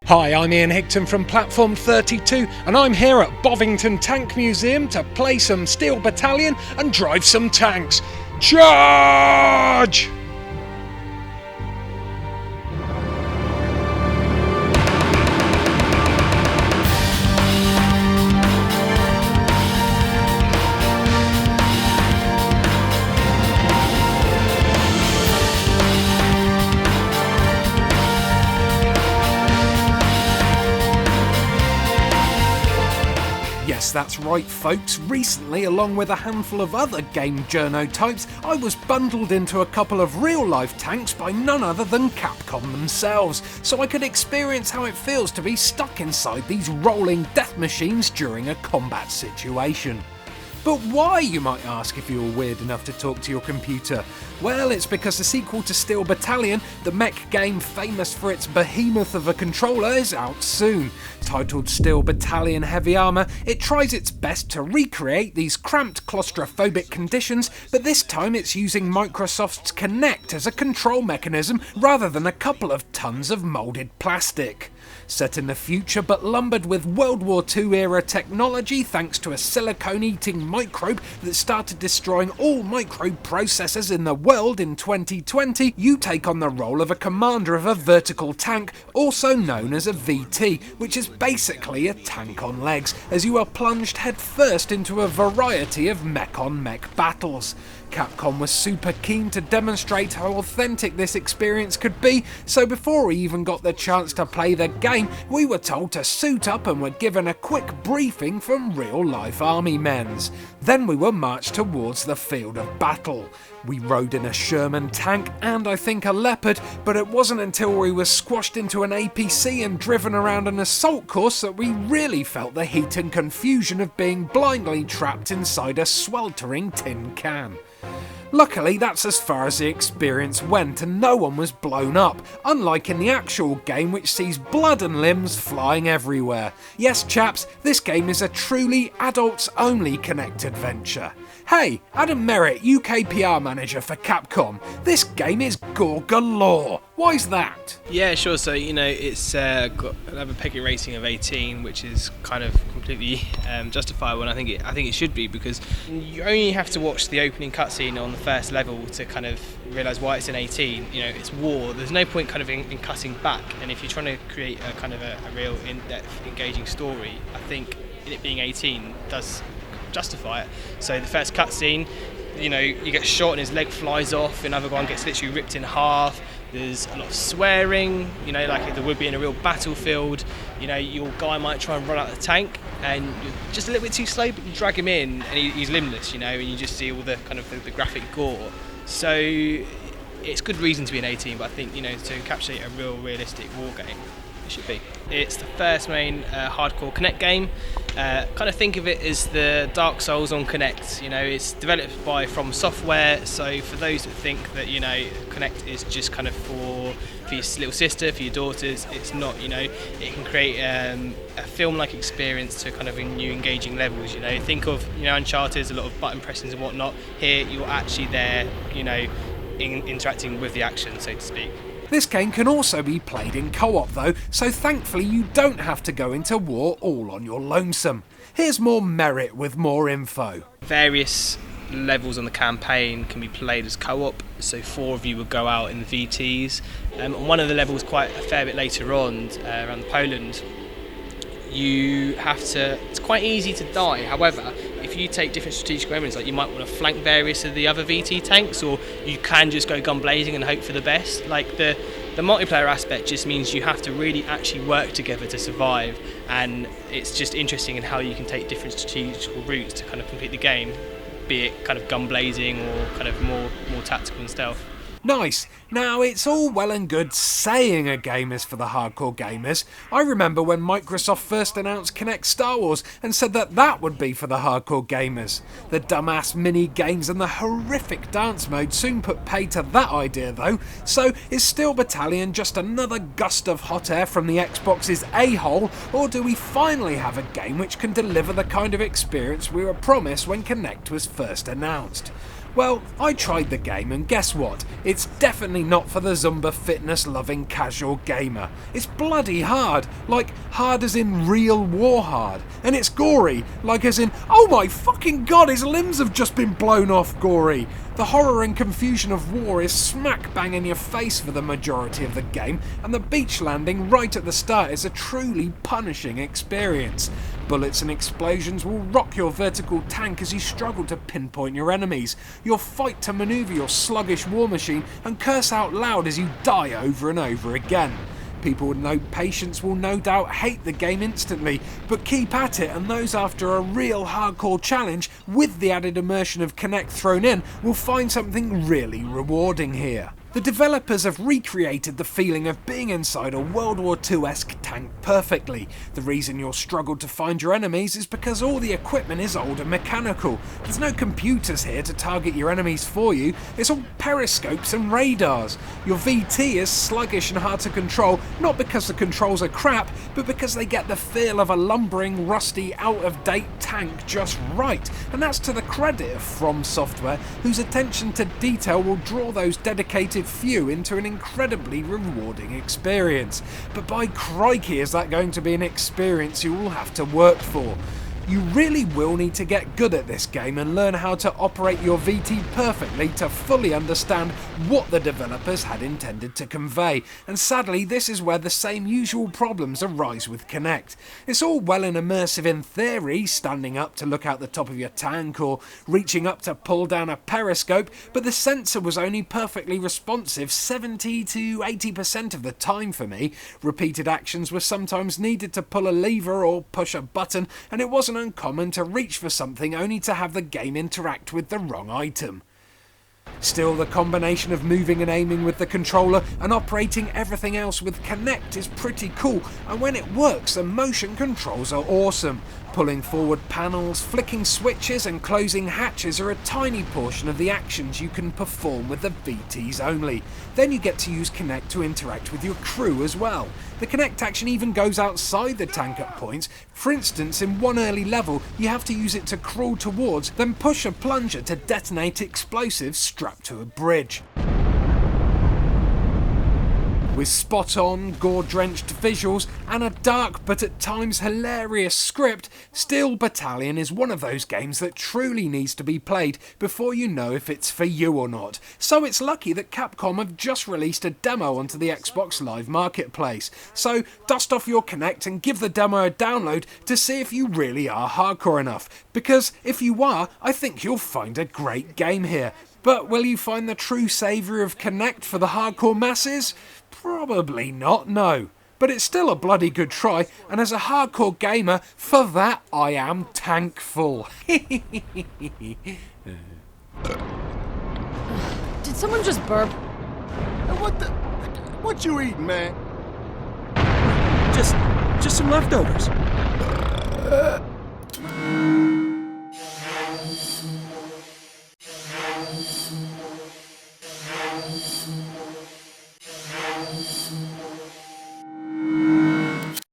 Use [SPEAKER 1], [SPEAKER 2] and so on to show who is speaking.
[SPEAKER 1] Hi, I'm Ian Higton from Platform32 and I'm here at Bovington Tank Museum to play some Steel Battalion and drive some tanks. Charge! Yes, that's right folks, recently along with a handful of other game journo types, I was bundled into a couple of real life tanks by none other than Capcom themselves, so I could experience how it feels to be stuck inside these rolling death machines during a combat situation. But why, you might ask if you're weird enough to talk to your computer? Well, it's because the sequel to Steel Battalion, the mech game famous for its behemoth of a controller, is out soon. Titled Steel Battalion Heavy Armour, it tries its best to recreate these cramped claustrophobic conditions, but this time it's using Microsofts Kinect as a control mechanism rather than a couple of tons of moulded plastic. Set in the future but lumbered with World War II era technology thanks to a silicone-eating microbe that started destroying all microprocessors in the world in 2020, you take on the role of a commander of a vertical tank, also known as a VT, which is basically a tank on legs, as you are plunged headfirst into a variety of mech-on-mech battles. Capcom was super keen to demonstrate how authentic this experience could be, so before we even got the chance to play the game, we were told to suit up and were given a quick briefing from real-life army men's. Then we were marched towards the field of battle. We rode in a Sherman tank and I think a Leopard, but it wasn't until we were squashed into an APC and driven around an assault course that we really felt the heat and confusion of being blindly trapped inside a sweltering tin can. Luckily, that's as far as the experience went and no one was blown up, unlike in the actual game which sees blood and limbs flying everywhere. Yes chaps, this game is a truly adults-only Kinect adventure. Hey, Adam Merritt, UK PR manager for Capcom, this game is gore galore. Why's that?
[SPEAKER 2] Yeah, sure. So, it's got another peggy rating of 18, which is kind of completely justifiable, and I think it should be, because you only have to watch the opening cutscene on the first level to kind of realise why it's an 18. It's war. There's no point kind of in cutting back, and if you're trying to create a kind of a real in-depth, engaging story, I think it being 18 does justify it. So the first cutscene, you get shot and his leg flies off, another one gets literally ripped in half. There's a lot of swearing, like there would be in a real battlefield. Your guy might try and run out of the tank and you're just a little bit too slow, but you drag him in and he's limbless, and you just see all the kind of the graphic gore. So it's good reason to be an 18, but I think, to encapsulate a real realistic war game, it should be. It's the first main hardcore Kinect game. Kind of think of it as the Dark Souls on Kinect. It's developed by From Software, so for those that think that Kinect is just kind of for your little sister, for your daughters, it's not. It can create a film-like experience to kind of new engaging levels. Think of Uncharted, a lot of button pressings and whatnot. Here you're actually there, interacting with the action, so to speak.
[SPEAKER 1] This game can also be played in co-op though, so thankfully you don't have to go into war all on your lonesome. Here's more Merritt with more info.
[SPEAKER 2] Various levels on the campaign can be played as co-op, so 4 of you would go out in the VTs. On one of the levels quite a fair bit later on, around Poland, it's quite easy to die. However, if you take different strategic elements, like you might want to flank various of the other VT tanks, or you can just go gun blazing and hope for the best. Like the multiplayer aspect just means you have to really actually work together to survive, and it's just interesting in how you can take different strategic routes to kind of complete the game, be it kind of gun blazing or kind of more tactical and stealth.
[SPEAKER 1] Nice. Now, it's all well and good saying a game is for the hardcore gamers. I remember when Microsoft first announced Kinect Star Wars and said that would be for the hardcore gamers. The dumbass mini-games and the horrific dance mode soon put pay to that idea though. So, is Steel Battalion just another gust of hot air from the Xbox's a-hole, or do we finally have a game which can deliver the kind of experience we were promised when Kinect was first announced? Well, I tried the game and guess what? It's definitely not for the Zumba fitness loving casual gamer. It's bloody hard, like hard as in real war hard. And it's gory, like as in, oh my fucking god, his limbs have just been blown off gory. The horror and confusion of war is smack bang in your face for the majority of the game, and the beach landing right at the start is a truly punishing experience. Bullets and explosions will rock your vertical tank as you struggle to pinpoint your enemies. You'll fight to manoeuvre your sluggish war machine and curse out loud as you die over and over again. People with no patience will no doubt hate the game instantly, but keep at it, and those after a real hardcore challenge with the added immersion of Kinect thrown in will find something really rewarding here. The developers have recreated the feeling of being inside a World War II-esque tank perfectly. The reason you'll struggle to find your enemies is because all the equipment is old and mechanical. There's no computers here to target your enemies for you, it's all periscopes and radars. Your VT is sluggish and hard to control, not because the controls are crap, but because they get the feel of a lumbering, rusty, out-of-date tank just right. And that's to the credit of From Software, whose attention to detail will draw those dedicated few into an incredibly rewarding experience. But by crikey, is that going to be an experience you will have to work for. You really will need to get good at this game and learn how to operate your VT perfectly to fully understand what the developers had intended to convey, and sadly this is where the same usual problems arise with Kinect. It's all well and immersive in theory, standing up to look out the top of your tank or reaching up to pull down a periscope, but the sensor was only perfectly responsive 70 to 80% of the time for me. Repeated actions were sometimes needed to pull a lever or push a button, and it wasn't uncommon to reach for something only to have the game interact with the wrong item. Still, the combination of moving and aiming with the controller and operating everything else with Kinect is pretty cool, and when it works, the motion controls are awesome. Pulling forward panels, flicking switches and closing hatches are a tiny portion of the actions you can perform with the VTs only. Then you get to use Kinect to interact with your crew as well. The Kinect action even goes outside the tank at points. For instance, in one early level, you have to use it to crawl towards, then push a plunger to detonate explosives strapped to a bridge. With spot-on, gore-drenched visuals and a dark but at times hilarious script, Steel Battalion is one of those games that truly needs to be played before you know if it's for you or not. So it's lucky that Capcom have just released a demo onto the Xbox Live Marketplace. So dust off your Kinect and give the demo a download to see if you really are hardcore enough. Because if you are, I think you'll find a great game here. But will you find the true saviour of Kinect for the hardcore masses? Probably not, no. But it's still a bloody good try, and as a hardcore gamer, for that I am thankful.
[SPEAKER 3] Did someone just burp?
[SPEAKER 4] What you eating, man?
[SPEAKER 5] Just some leftovers.